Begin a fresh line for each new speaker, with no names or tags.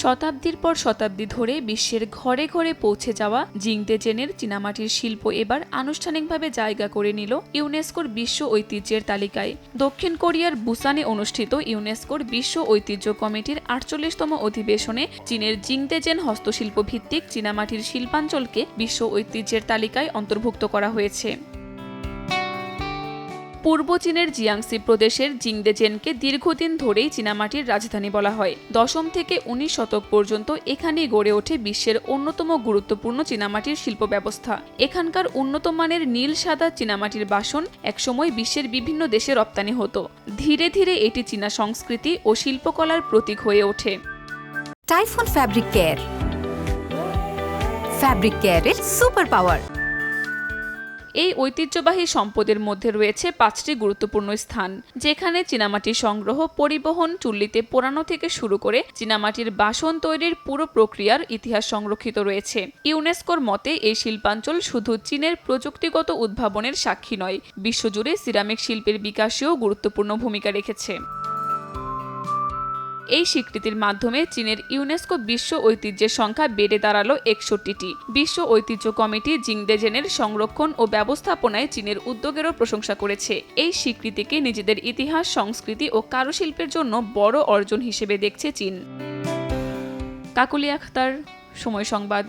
শতাব্দীর পর শতাব্দী ধরে বিশ্বের ঘরে ঘরে পৌঁছে যাওয়া জিংদেজেনের চীনামাটির শিল্প এবার আনুষ্ঠানিকভাবে জায়গা করে নিল ইউনেস্কোর বিশ্ব ঐতিহ্যের তালিকায়। দক্ষিণ কোরিয়ার বুসানে অনুষ্ঠিত ইউনেস্কোর বিশ্ব ঐতিহ্য কমিটির ৪৮তম অধিবেশনে চীনের জিংদেজেন হস্তশিল্প ভিত্তিক চীনামাটির শিল্পাঞ্চলকে বিশ্ব ঐতিহ্যের তালিকায় অন্তর্ভুক্ত করা হয়েছে। পূর্ব চীনের জিয়াংসি প্রদেশের জিংদেজেনকে দীর্ঘদিন ধরেই চীনামাটির রাজধানী বলা হয়। দশম থেকে ১৯ শতক পর্যন্ত এখানেই গড়ে ওঠে বিশ্বের অন্যতম গুরুত্বপূর্ণ চীনামাটির শিল্প ব্যবস্থা। এখানকার উন্নত মানের নীল সাদা চীনামাটির বাসন একসময় বিশ্বের বিভিন্ন দেশে রপ্তানি হতো। ধীরে ধীরে এটি চীনা সংস্কৃতি ও শিল্পকলার প্রতীক হয়ে ওঠে।
টাইফুন ফ্যাব্রিক কেয়ার, ফ্যাব্রিক কেয়ারের সুপার পাওয়ার।
এই ঐতিহ্যবাহী সম্পদের মধ্যে রয়েছে ৫টি গুরুত্বপূর্ণ স্থান, যেখানে চীনামাটির সংগ্রহ, পরিবহন, চুল্লিতে পোড়ানো থেকে শুরু করে চীনামাটির বাসন তৈরির পুরো প্রক্রিয়ার ইতিহাস সংরক্ষিত রয়েছে। ইউনেস্কোর মতে এই শিল্পাঞ্চল শুধু চীনের প্রযুক্তিগত উদ্ভাবনের সাক্ষী নয়, বিশ্বজুড়ে সিরামিক শিল্পের বিকাশেও গুরুত্বপূর্ণ ভূমিকা রেখেছে। এই স্বীকৃতির মাধ্যমে চীনের ইউনেস্কো বিশ্ব ঐতিহ্যের সংখ্যা বেড়ে দাঁড়ালো ৬১টি। বিশ্ব ঐতিহ্য কমিটি জিংদেজেনের সংরক্ষণ ও ব্যবস্থাপনায় চীনের উদ্যোগেরও প্রশংসা করেছে। এই স্বীকৃতিকে নিজেদের ইতিহাস, সংস্কৃতি ও কারুশিল্পের জন্য বড় অর্জন হিসেবে দেখছে চীন। কাকলি আখতার, সময় সংবাদ।